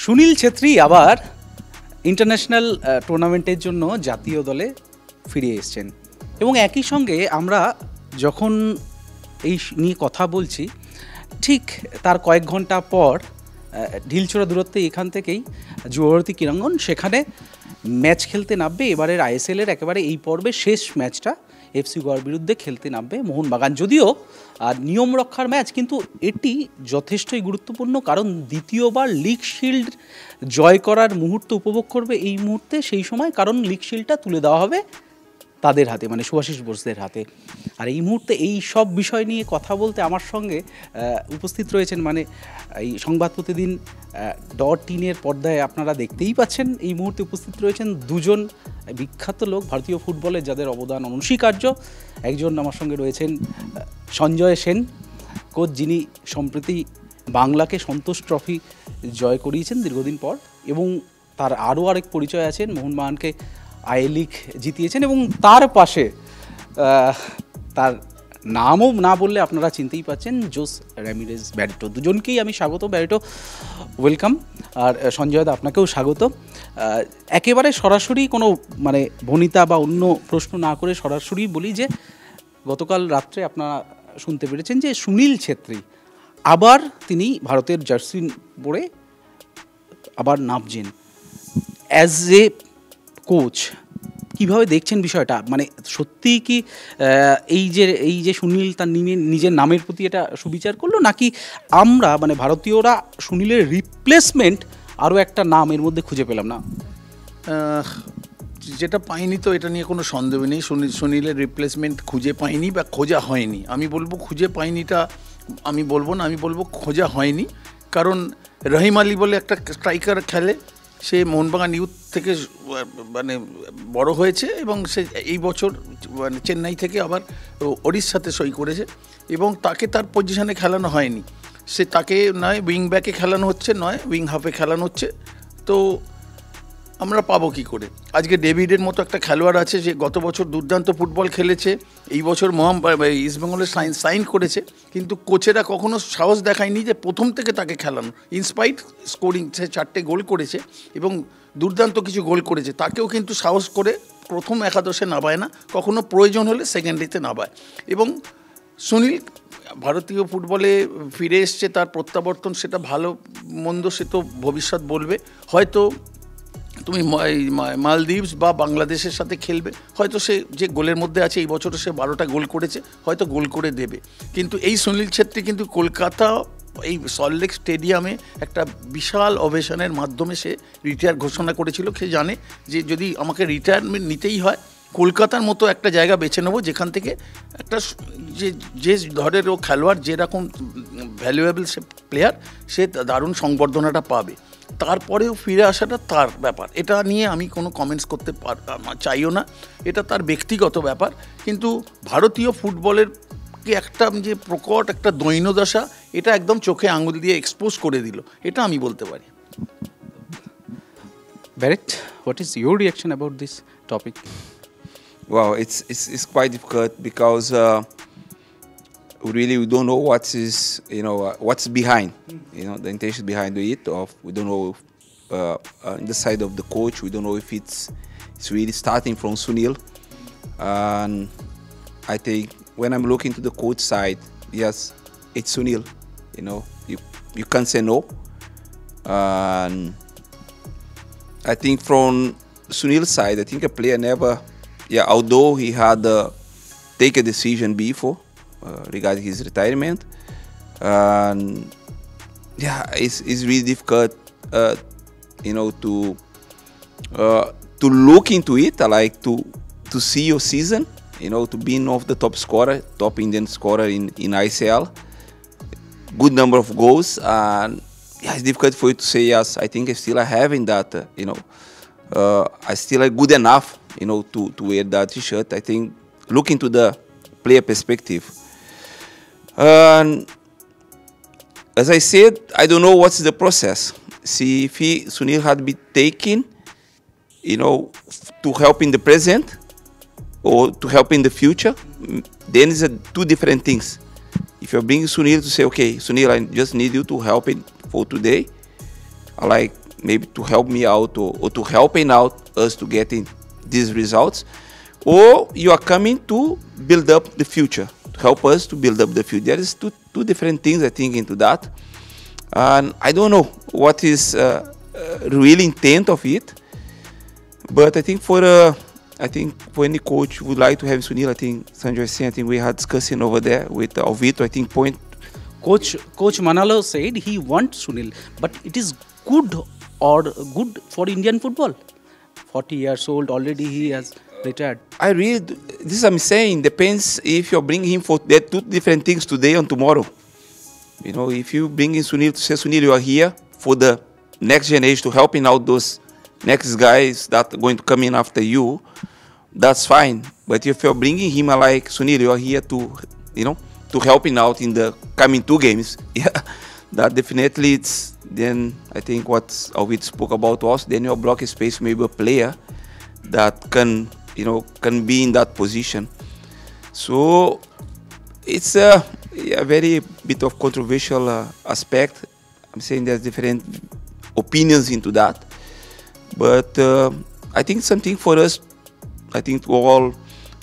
সুনীল ছেত্রী আবার ইন্টারন্যাশনাল টুর্নামেন্টের জন্য জাতীয় দলে ফিরে এসেছেন এবং একই সঙ্গে আমরা যখন এই নিয়ে কথা বলছি ঠিক তার কয়েক ঘন্টা পর ঢিলছোড়া দূরত্বে এখান থেকেই যুবভারতী ক্রীড়াঙ্গন সেখানে ম্যাচ খেলতে নামবে এবারের আইএসএলের একেবারে এই পর্বের শেষ ম্যাচটা এফসি গোয়ার বিরুদ্ধে খেলতে নামবে মোহনবাগান। যদিও নিয়ম রক্ষার ম্যাচ, কিন্তু এটি যথেষ্টই গুরুত্বপূর্ণ, কারণ দ্বিতীয়বার লিগ শিল্ড জয় করার মুহূর্ত উপভোগ করবে এই মুহূর্তে সেই সময়, কারণ লিগ শিল্ডটা তুলে দেওয়া হবে তাদের হাতে, মানে শুভাশিস বোসদের হাতে। আর এই মুহূর্তে এই সব বিষয় নিয়ে কথা বলতে আমার সঙ্গে উপস্থিত রয়েছেন, মানে এই সংবাদ প্রতিদিন .in পর্দায় আপনারা দেখতেই পাচ্ছেন এই মুহূর্তে উপস্থিত রয়েছেন দুজন বিখ্যাত লোক ভারতীয় ফুটবলে যাদের অবদান অনস্বীকার্য। একজন আমার সঙ্গে রয়েছেন সঞ্জয় সেন, কোচ, যিনি সম্প্রতি বাংলাকে সন্তোষ ট্রফি জয় করিয়েছেন দীর্ঘদিন পর, এবং তার আরও আরেক পরিচয় আছেন, মোহনবাগানকে আই লিগ জিতিয়েছেন, এবং তার পাশে তার নামও না বললে আপনারা চিনতেই পাচ্ছেন, জোস র্যামিরেজ ব্যারিটো। দুজনকেই আমি স্বাগত। ব্যারিটো, ওয়েলকাম। আর সঞ্জয় দা, আপনাকেও স্বাগত। একেবারে সরাসরি কোনো মানে ভনিতা বা অন্য প্রশ্ন না করে সরাসরি বলি যে গতকাল রাত্রে আপনারা শুনতে পেরেছেন যে সুনীল ছেত্রী আবার তিনি ভারতের জার্সি পরে আবার নামছেন। অ্যাজ এ কোচ কীভাবে দেখছেন বিষয়টা? মানে সত্যিই কি এই যে সুনীল তার নিজের নামের প্রতি এটা সুবিচার করলো, নাকি আমরা মানে ভারতীয়রা সুনীলের রিপ্লেসমেন্ট আরও একটা নাম এর মধ্যে খুঁজে পেলাম না? যেটা পাইনি তো এটা নিয়ে কোনো সন্দেহ নেই, সুনীলের রিপ্লেসমেন্ট খুঁজে পাইনি বা খোঁজা হয়নি। আমি বলবো খুঁজে পাইনিটা আমি বলবো না, আমি বলবো খোঁজা হয়নি। কারণ রহিম আলী বলে একটা স্ট্রাইকার খেলে, সে মোহনবাগান ইউথ থেকে মানে বড় হয়েছে এবং সে এই বছর মানে চেন্নাই থেকে আবার ওড়িশাতে সই করেছে, এবং তাকে তার পজিশনে খেলানো হয়নি। সে তাকে নয় উইং ব্যাকে খেলানো হচ্ছে, নয় উইং হাফে খেলানো হচ্ছে। তো আমরা পাবো কী করে? আজকে ডেভিডের মতো একটা খেলোয়াড় আছে যে গত বছর দুর্দান্ত ফুটবল খেলেছে, এই বছর ইস্টবেঙ্গলের সাইন করেছে, কিন্তু কোচেরা কখনো সাহস দেখায়নি যে প্রথম থেকে তাকে খেলানো। ইনস্পাইট স্কোরিং, সে 4টে গোল করেছে এবং দুর্দান্ত কিছু গোল করেছে, তাকেও কিন্তু সাহস করে প্রথম একাদশে নামায় না, কখনো প্রয়োজন হলে সেকেন্ডারিতে নামায়। এবং সুনীল ভারতীয় ফুটবলে ফিরে এসছে, তার প্রত্যাবর্তন, সেটা ভালো মন্দ সে তো ভবিষ্যৎ বলবে। হয়তো তুমি মালদ্বীপস বা বাংলাদেশের সাথে খেলবে, হয়তো সে যে গোলের মধ্যে আছে, এই বছরও সে 12টা গোল করেছে, হয়তো গোল করে দেবে। কিন্তু এই সুনীল ছেত্রী কিন্তু কলকাতা এই সল্টলেক স্টেডিয়ামে একটা বিশাল ওভেশনের মাধ্যমে সে রিটায়ার ঘোষণা করেছিল। সে জানে যে যদি আমাকে রিটায়ারমেন্ট নিতেই হয়, কলকাতার মতো একটা জায়গা বেছে নেবো যেখান থেকে একটা যে ধরের ও খেলোয়াড় যেরকম ভ্যালুয়েবল সে প্লেয়ার, সে দারুণ সংবর্ধনাটা পাবে। তারপরেও ফিরে আসাটা তার ব্যাপার, এটা নিয়ে আমি কোনো কমেন্টস করতে চাইও না, এটা তার ব্যক্তিগত ব্যাপার। কিন্তু ভারতীয় ফুটবলের একটা যে প্রকট একটা দৈন্যদশা, এটা একদম চোখে আঙুল দিয়ে এক্সপোজ করে দিল, এটা আমি বলতে পারি। Barrett, what is your reaction about this topic? Well, it's quite difficult because we don't know what is what's behind, the intention behind it. We don't know if, on the side of the coach, we don't know if it's really starting from Sunil. And I think when I'm looking to the coach side, yes, it's Sunil. You can't say no. And I think from Sunil's side, I think a player never, although he had take a decision before regarding his retirement, and it's really difficult, to look into it. I like to see your season, to be of the top Indian scorer in ICL, good number of goals, and it's difficult for you to say yes. I think I still have in that, I still are good enough, to wear that t-shirt. I think look into the player perspective. And as I said, I don't know what's the process. See if Sunil had been taken, to help in the present or to help in the future, then it's two different things. If you're bringing Sunil to say, okay, Sunil, I just need you to help it for today, maybe to help me out or to helping out us to getting these results, or you are coming to build up the future, to help us to build up the future. There is two different things I think into that, and I don't know what is real intent of it, but I think for any coach would like to have Sunil, I think Sanjay was saying, I think we had discussing over there with Alvito, I think Coach Manalo said he wants Sunil, but it is good for Indian football. 40 years old already, he has retired. This I'm saying depends if you're bringing him for there are two different things today and tomorrow. You know, if you bring in Sunil to say Sunil, you are here for the next generation to helping out those next guys that are going to come in after you, that's fine. But if you're bringing him like Sunil, you are here to, you know, to helping out in the coming 2 games, yeah, that definitely it's, then I think what Alvito spoke about was, then you block a space, maybe a player that can, you know, can be in that position. So it's a very bit of controversial aspect. I'm saying there's different opinions into that, but I think something for us, I think to all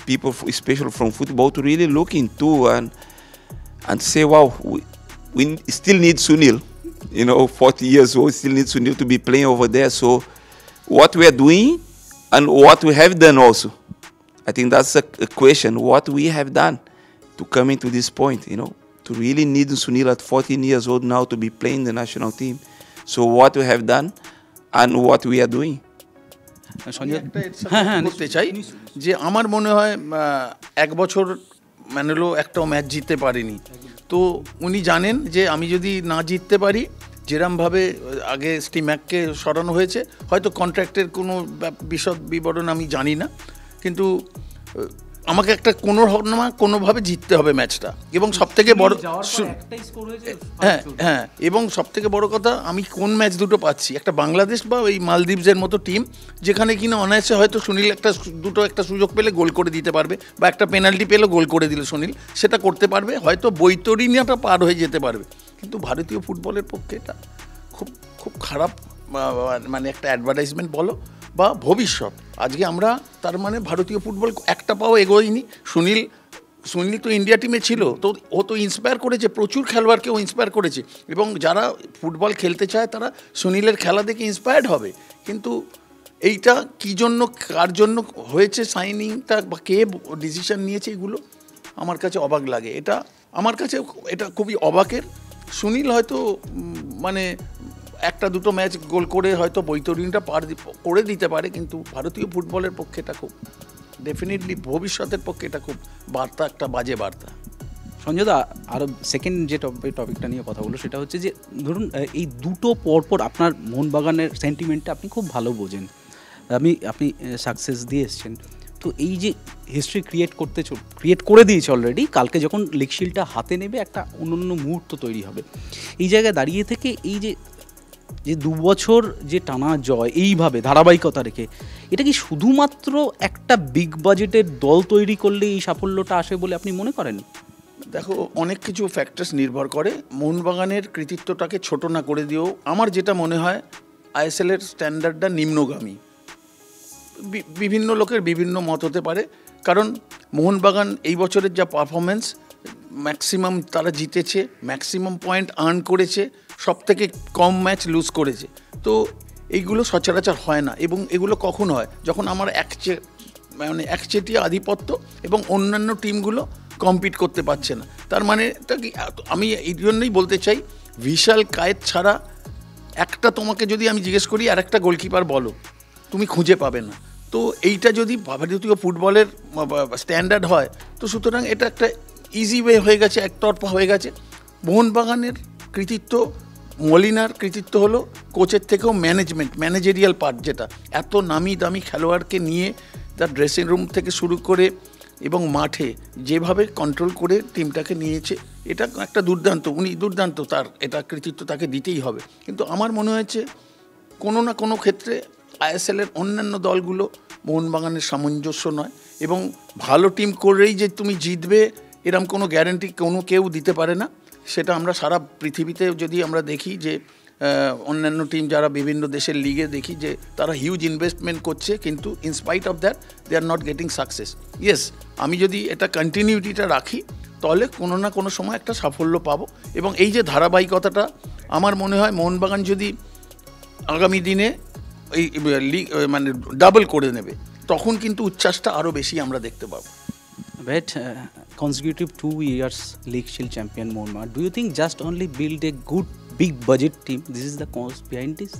people, especially from football, to really look into and say, wow, we still need Sunil, you know, 40 years old, still need Sunil to be playing over there. So what we are doing and what we have done also, I think that's a question, what we have done to come into this point, you know, to really need Sunil at 14 years old now to be playing the national team. So what we have done and what we are doing. বলতে চাই যে আমার মনে হয় 1 বছর ম্যানেলো একটাও match জিততে পারেনি, তো উনি জানেন যে আমি যদি না জিততে পারি, যেরমভাবে আগে স্টিম্যাককে সরানো হয়েছে, হয়তো কন্ট্রাক্টের কোনো বিশদ বিবরণ আমি জানি না, কিন্তু আমাকে একটা কোনোভাবে জিততে হবে ম্যাচটা। এবং সবথেকে বড় হ্যাঁ এবং সবথেকে বড় কথা, আমি কোন ম্যাচ দুটো পাচ্ছি, একটা বাংলাদেশ বা ওই মালদ্বীপসের মতো টিম, যেখানে কিনা অনায়াসে হয়তো সুনীল একটা সুযোগ পেলে গোল করে দিতে পারবে, বা একটা পেনাল্টি পেলে গোল করে দিল সুনীল, সেটা করতে পারবে, হয়তো বৈতরণীয়টা পার হয়ে যেতে পারবে। কিন্তু ভারতীয় ফুটবলের পক্ষে এটা খুব খারাপ, মানে একটা অ্যাডভার্টাইজমেন্ট বলো বা ভবিষ্যৎ। আজকে আমরা তার মানে ভারতীয় ফুটবল একটা পাও এগোয়নি। সুনীল তো ইন্ডিয়া টিমে ছিল, তো ও তো ইন্সপায়ার করেছে, প্রচুর খেলোয়াড়কে ও ইন্সপায়ার করেছে, এবং যারা ফুটবল খেলতে চায় তারা সুনীলের খেলা দেখে ইন্সপায়ার্ড হবে। কিন্তু এইটা কী জন্য, কার জন্য হয়েছে সাইনিংটা, বা কে ডিসিশন নিয়েছে, এগুলো আমার কাছে অবাক লাগে। আমার কাছে এটা খুবই অবাকের। সুনীল হয়তো মানে 1-2 ম্যাচ গোল করে হয়তো বৈতরণীটা পার করে দিতে পারে, কিন্তু ভারতীয় ফুটবলের পক্ষে এটা খুব ডেফিনেটলি ভবিষ্যতের পক্ষে এটা খুব বার্তা, একটা বাজে বার্তা। সঞ্জয় দা, আরও সেকেন্ড যে টপিকটা নিয়ে কথা বলো, সেটা হচ্ছে যে ধরুন এই দুটো পরপর আপনার মোহনবাগানের সেন্টিমেন্টটা আপনি খুব ভালো বোঝেন, আপনি সাকসেস দিয়ে এসছেন, তো এই যে হিস্ট্রি ক্রিয়েট করে দিয়েছে অলরেডি, কালকে যখন লিগ শিল্ডটা হাতে নেবে একটা অনন্য মুহূর্ত তৈরি হবে। এই জায়গায় দাঁড়িয়ে থেকে এই যে 2 বছর যে টানা জয় এইভাবে ধারাবাহিকতা রেখে, এটা কি শুধুমাত্র একটা বিগ বাজেটের দল তৈরি করলে এই সাফল্যটা আসে বলে আপনি মনে করেন? দেখো, অনেক কিছু ফ্যাক্টরস নির্ভর করে। মোহনবাগানের কৃতিত্বটাকে ছোট না করে দিয়েও আমার যেটা মনে হয়, আইএসএলের স্ট্যান্ডার্ডটা নিম্নগামী। বিভিন্ন লোকের বিভিন্ন মত হতে পারে, কারণ মোহনবাগান এই বছরের যা পারফরমেন্স, ম্যাক্সিমাম তারা জিতেছে, ম্যাক্সিমাম পয়েন্ট আর্ন করেছে, সবথেকে কম ম্যাচ লুজ করেছে। তো এইগুলো সচরাচর হয় না, এবং এগুলো কখন হয়, যখন আমার একচেটিয়া আধিপত্য এবং অন্যান্য টিমগুলো কম্পিট করতে পারছে না। তার মানে কি, আমি এই জন্যই বলতে চাই, ভিশাল কায়েত ছাড়া একটা, তোমাকে যদি আমি জিজ্ঞেস করি আর একটা গোলকিপার বলো, তুমি খুঁজে পাবে না। তো এইটা যদি ভারতীয় ফুটবলের স্ট্যান্ডার্ড হয়, তো সুতরাং এটা একটা ইজি ওয়ে হয়ে গেছে, একতরফা হয়ে গেছে। মোহনবাগানের কৃতিত্ব, মলিনার কৃতিত্ব হলো কোচের থেকেও ম্যানেজেরিয়াল পার্ট, যেটা এত নামি দামি খেলোয়াড়কে নিয়ে তার ড্রেসিং রুম থেকে শুরু করে এবং মাঠে যেভাবে কন্ট্রোল করে টিমটাকে নিয়েছে, এটা একটা দুর্দান্ত, তার এটা কৃতিত্ব তাকে দিতেই হবে। কিন্তু আমার মনে হয়েছে কোনো না কোনো ক্ষেত্রে আইএসএলের অন্যান্য দলগুলো মোহনবাগানের সামঞ্জস্য নয়, এবং ভালো টিম করেই যে তুমি জিতবে এরম কোনো গ্যারান্টি কেউ দিতে পারে না। সেটা আমরা সারা পৃথিবীতে যদি আমরা দেখি যে অন্যান্য টিম যারা বিভিন্ন দেশের লিগে দেখি যে তারা হিউজ ইনভেস্টমেন্ট করছে, কিন্তু in spite of that they are not getting success. Yes, আমি যদি এটা কন্টিনিউটিটা রাখি তাহলে কোনো না কোনো সময় একটা সাফল্য পাবো। এবং এই যে ধারাবাহিকতাটা, আমার মনে হয় মোহনবাগান যদি আগামী দিনে এই লিগ মানে ডাবল করে নেবে, তখন কিন্তু উচ্ছ্বাসটা আরও বেশি আমরা দেখতে পাবো। But consecutive 2 years League Shield champion Mohanbagan. Do you think just only build a good big budget team? This is the cause behind this.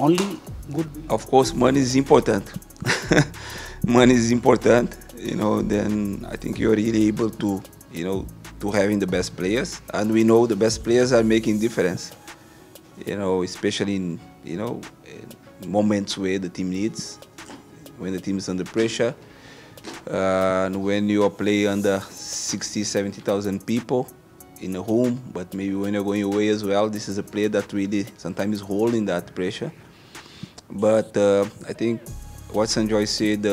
Only good. Of course, money is important. Money is important. Then I think you are really able to, to having the best players, and we know the best players are making difference. Especially in in moments where the team needs, when the team is under pressure. And when you are playing under 60,000-70,000 people in a home, but maybe when you're going away as well, this is a player that really sometimes is holding that pressure. But I think what Sanjoy said,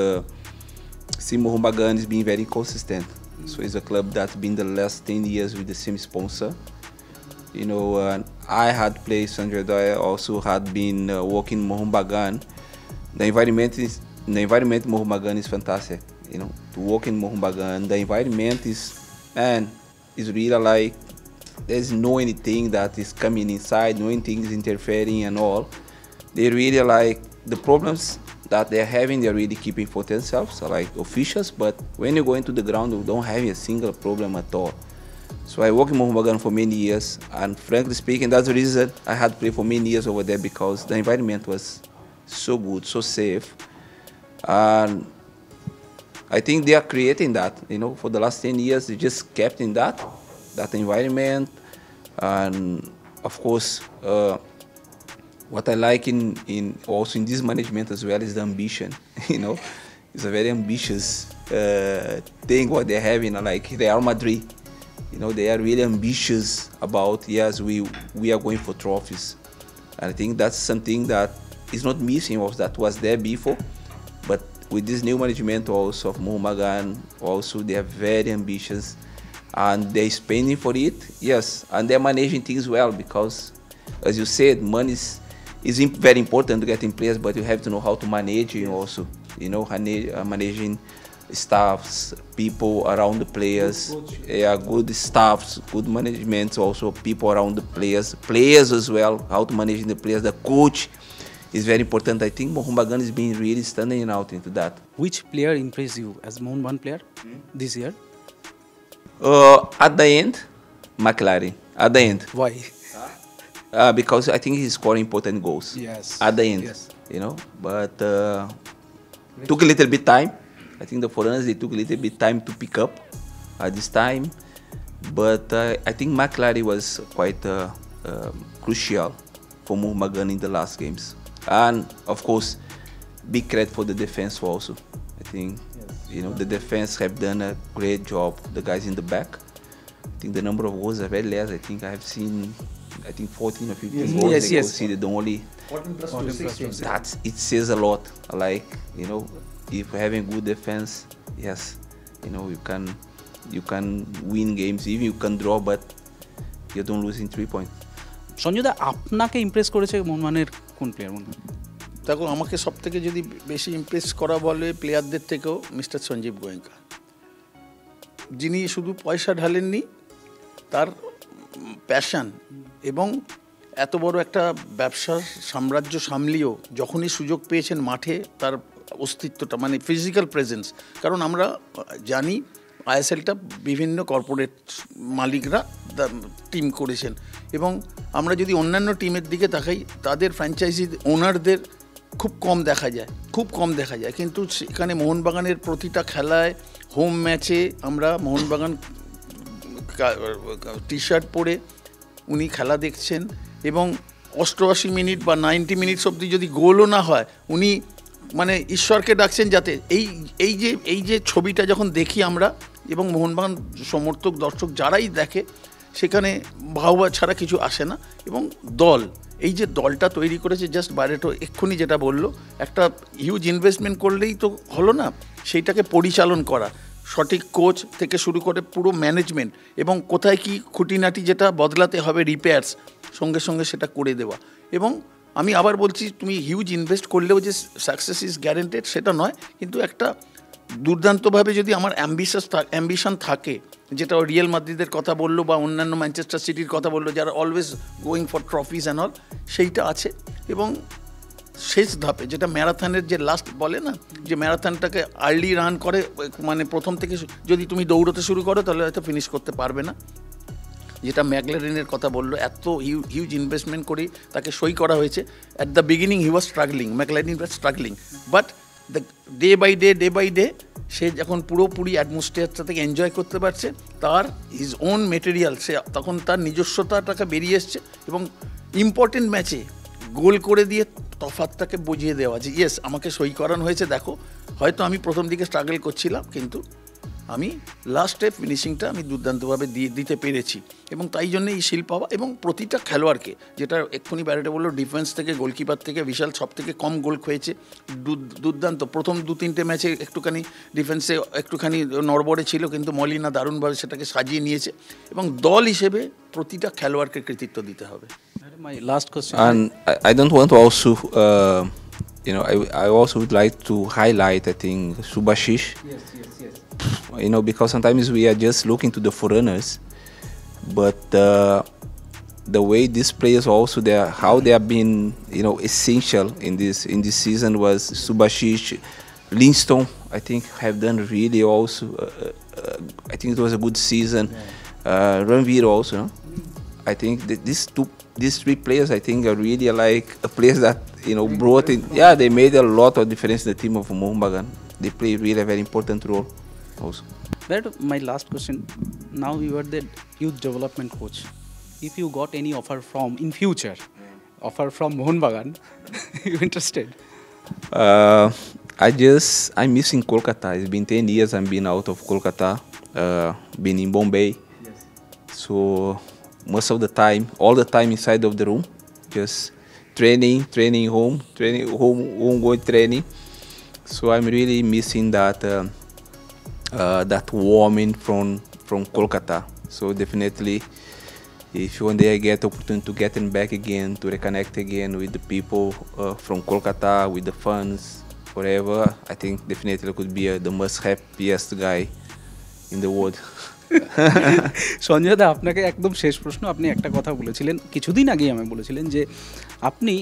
Mohanbagan is being very consistent. So it's a club that's been the last 10 years with the same sponsor. And I had played, Sanjoy Daya also had been working Mohanbagan. The environment Mohanbagan is fantastic. To work in Mohanbagan, the environment is really like there's no anything that is coming inside, no anything is interfering and all. They really like the problems that they're having, they're really keeping for themselves, like officials, but when you go into the ground, you don't have a single problem at all. So I worked in Mohanbagan for many years, and frankly speaking, that's the reason I had played for many years over there, because the environment was so good, so safe. And I think they are creating that, for the last 10 years, they just kept in that environment. And of course, what I like in also in this management as well is the ambition. It's a very ambitious thing what they're having, like Real Madrid. They are really ambitious about, yes, we are going for trophies. And I think that's something that is not missing, or that was there before. But with this new management also of Mohanbagan, also they are very ambitious, and they're spending for it, yes, and they're managing things well, because as you said, money is very important to get in players, but you have to know how to manage it also, managing staffs, people around the players, good staffs, good management, also people around the players as well, how to manage the players, the coach is very important. I think Mohanbagan is being really standing out into that. Which player impressed you as Mohanbagan player this year? At the end, McLaren. At the end. Why? Because I think he's scoring important goals. Yes. At the end, yes. But took a little bit time. I think the foreigners, they took a little bit time to pick up at this time. But I think McLaren was quite crucial for Mohanbagan in the last games. And of course, big credit for the defense also. I think the defense have done a great job. The guys in the back, I think the number of goals are very less. I think I have seen 14 or 15 goals they conceded. The only 14 plus 16. that it says a lot. Like if you're having good defense, yes, you can win games. Even you can draw, but you don't lose in 3 points. সঞ্জয়দা, আপনাকে Impress করেছে মোহনবাগানের কোন player মনে হয়? দেখো, আমাকে সব থেকে যদি বেশি ইমপ্রেস করা বলে প্লেয়ারদের থেকেও মিস্টার সঞ্জীব গোয়েঙ্কা, যিনি শুধু পয়সা ঢালেননি, তার প্যাশন এবং এত বড় একটা ব্যবসার সাম্রাজ্য সামলিয়েও যখনই সুযোগ পেয়েছেন মাঠে তার অস্তিত্বটা, মানে ফিজিক্যাল প্রেজেন্স। কারণ আমরা জানি আইএসএলটা বিভিন্ন কর্পোরেট মালিকরা টিম করেছেন, এবং আমরা যদি অন্যান্য টিমের দিকে তাকাই, তাদের ফ্র্যাঞ্চাইজি ওনারদের খুব কম দেখা যায়। কিন্তু সেখানে মোহনবাগানের প্রতিটা খেলায়, হোম ম্যাচে আমরা মোহনবাগান টি শার্ট পরে উনি খেলা দেখছেন, এবং 88 মিনিট বা 90 মিনিটস অবধি যদি গোলও না হয়, উনি মানে ঈশ্বরকে ডাকছেন যাতে এই যে ছবিটা যখন দেখি আমরা, এবং মোহনবাগান সমর্থক দর্শক যারাই দেখে, সেখানে ভাবা ছাড়া কিছু আসে না। এবং এই যে দলটা তৈরি করেছে, জাস্ট বাইরেটো এক্ষুনি যেটা বললো, একটা হিউজ ইনভেস্টমেন্ট করলেই তো হলো না, সেইটাকে পরিচালন করা। সঠিক কোচ থেকে শুরু করে পুরো ম্যানেজমেন্ট, এবং কোথায় কি খুঁটিনাটি যেটা বদলাতে হবে রিপেয়ার্স সঙ্গে সঙ্গে সেটা করে দেওয়া। এবং আমি আবার বলছি, তুমি হিউজ ইনভেস্ট করলেও যে সাকসেস ইজ গ্যারেন্টেড সেটা নয়, কিন্তু একটা দুর্দান্তভাবে যদি আমার অ্যাম্বিশন থাকে, যেটা রিয়েল মাদ্রিদের কথা বললো বা অন্যান্য ম্যানচেস্টার সিটির কথা বললো যারা always going for trophies and all, সেইটা আছে। এবং শেষ ধাপে যেটা ম্যারাথনের যে লাস্ট বলে না, যে ম্যারাথনটাকে আর্লি রান করে, মানে প্রথম থেকে যদি তুমি দৌড়তে শুরু করো তাহলে হয়তো ফিনিশ করতে পারবে না, যেটা ম্যাকলারেনের কথা বললো, এত হিউজ ইনভেস্টমেন্ট করে তাকে সই করা হয়েছে। At the beginning he was struggling, McLaren was struggling, but the day by day সে যখন পুরোপুরি অ্যাটমসফিয়ারটা থেকে এনজয় করতে পারছে, তার হিজ ওন মেটেরিয়াল, সে তখন তার নিজস্বতাটাকে বেরিয়ে এসছে। এবং ইম্পর্টেন্ট ম্যাচে গোল করে দিয়ে তফাৎটাকে বুঝিয়ে দেওয়া যে ইয়েস আমাকে সই করানো হয়েছে, দেখো হয়তো আমি প্রথম দিকে স্ট্রাগল করছিলাম কিন্তু আমি লাস্টে ফিনিশিংটা আমি দুর্দান্তভাবে দিতে পেরেছি। এবং তাই জন্য এই শিল পাওয়া, এবং প্রতিটা খেলোয়াড়কে, যেটা এক্ষুনি ব্যারেটে বললো, ডিফেন্স থেকে গোলকিপার থেকে বিশাল সব থেকে কম গোল খেয়েছে, দুর্দান্ত। প্রথম 2-3টে ম্যাচে একটুখানি ডিফেন্সে একটুখানি নড়বড়ে ছিল, কিন্তু মলিনা দারুণভাবে সেটাকে সাজিয়ে নিয়েছে। এবং দল হিসেবে প্রতিটা খেলোয়াড়কে কৃতিত্ব দিতে হবে। My last question. And I don't want to also, I also would like to highlight, I think, Subhashish. Yes. Because sometimes we are just looking to the foreigners, but the way these players also, how they have been, essential in this season was Subhashish, Linston, I think have done really also. I think it was a good season. Ranveer also, no? I think that these three players, I think, are really like a players that brought in. Yeah, they made a lot of difference in the team of Mohun Bagan. They play really a very important role also. But my last question, now you are the youth development coach. If you got any offer in future, offer from Mohun Bagan, you interested? I'm missing Kolkata. It's been 10 years I've been out of Kolkata, been in Bombay. Yes. So most of the time, all the time inside of the room, just training home, going training. So I'm really missing that warming from Kolkata. So definitely, if one day I get the opportunity to get in back again, to reconnect again with the people from Kolkata, with the fans, whatever, I think definitely I could be the most happiest guy in the world. Sanjay দা, আপনাকে একদম শেষ প্রশ্ন। আপনি একটা কথা বলেছিলেন কিছুদিন আগেই, আমি বলেছিলেন যে আপনি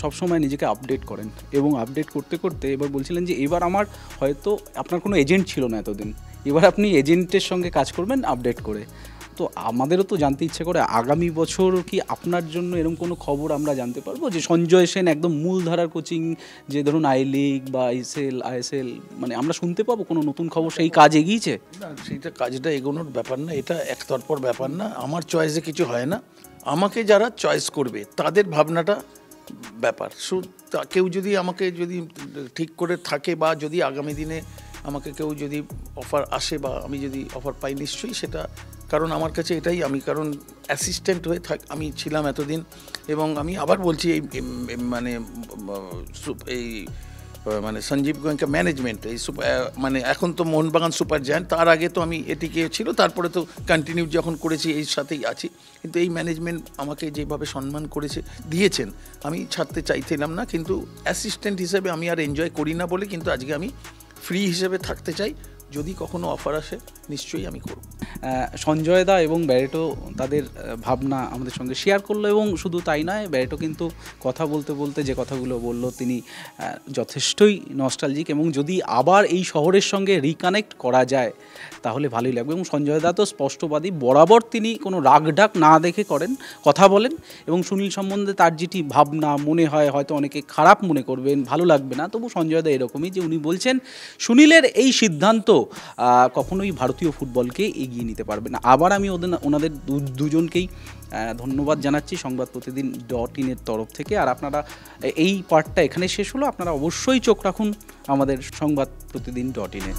সবসময় নিজেকে আপডেট করেন, এবং আপডেট করতে করতে এবার বলছিলেন যে এবার আমার হয়তো আপনার কোনো এজেন্ট ছিল না এতদিন, এবার আপনি এজেন্টের সঙ্গে কাজ করবেন আপডেট করে। তো আমাদেরও তো জানতে ইচ্ছে করে, আগামী বছর কি আপনার জন্য এরকম কোনো খবর আমরা জানতে পারবো যে সঞ্জয় সেন একদম মূলধারার কোচিং, যে ধরুন আই লিগ বা আইএসএল, মানে আমরা শুনতে পাবো কোনো নতুন খবর, সেই কাজ এগিয়েছে? না, সেইটা কাজটা এগোনোর ব্যাপার না, এটা একতরফার ব্যাপার না। আমার চয়েসে কিছু হয় না, আমাকে যারা চয়েস করবে তাদের ভাবনাটা ব্যাপার। কেউ যদি আমাকে ঠিক করে থাকে, বা যদি আগামী দিনে আমাকে কেউ যদি অফার আসে বা আমি যদি অফার পাই, নিশ্চয়ই সেটা, কারণ আমার কাছে এটাই, আমি কারণ অ্যাসিস্ট্যান্ট হয়ে আমি ছিলাম এতদিন। এবং আমি আবার বলছি, মানে সঞ্জীব গোয়েঙ্কা ম্যানেজমেন্ট, মানে এখন তো মোহনবাগান সুপার জায়ান্ট, তার আগে তো আমি এটিকে ছিল, তারপরে তো কন্টিনিউ যখন করেছি এই সাথেই আছি। কিন্তু এই ম্যানেজমেন্ট আমাকে যেভাবে সম্মান দিয়েছেন, আমি ছাড়তে চাইছিলাম না, কিন্তু অ্যাসিস্ট্যান্ট হিসেবে আমি আর এনজয় করি না বলে, কিন্তু আজকে আমি ফ্রি হিসেবে থাকতে চাই। যদি কখনো অফার আসে নিশ্চয়ই আমি করব। সঞ্জয় দা এবং ব্যারেটো তাদের ভাবনা আমাদের সঙ্গে শেয়ার করলো, এবং শুধু তাই নয়, ব্যারেটো কিন্তু কথা বলতে বলতে যে কথাগুলো বললো, তিনি যথেষ্টই নস্টালজিক, এবং যদি আবার এই শহরের সঙ্গে রিকানেক্ট করা যায় তাহলে ভালোই লাগবে। এবং সঞ্জয় দা তো স্পষ্টবাদী, বরাবর তিনি কোনো রাগঢাক না দেখে কথা বলেন, এবং সুনীল সম্বন্ধে তার যেটি ভাবনা মনে হয়, হয়তো অনেকে খারাপ মনে করবেন, ভালো লাগবে না, তবু সঞ্জয় দা এরকমই, যে উনি বলছেন সুনীলের এই সিদ্ধান্ত কখনোই ভারতীয় ফুটবলকে এগিয়ে নিতে পারবে না। আবার আমি ওনাদের দুজনকেই ধন্যবাদ জানাচ্ছি সংবাদ প্রতিদিন .in এর তরফ থেকে। আর আপনারা এই পার্টটা এখানে শেষ হলো, আপনারা অবশ্যই চোখ রাখুন আমাদের সংবাদ প্রতিদিন .in এ।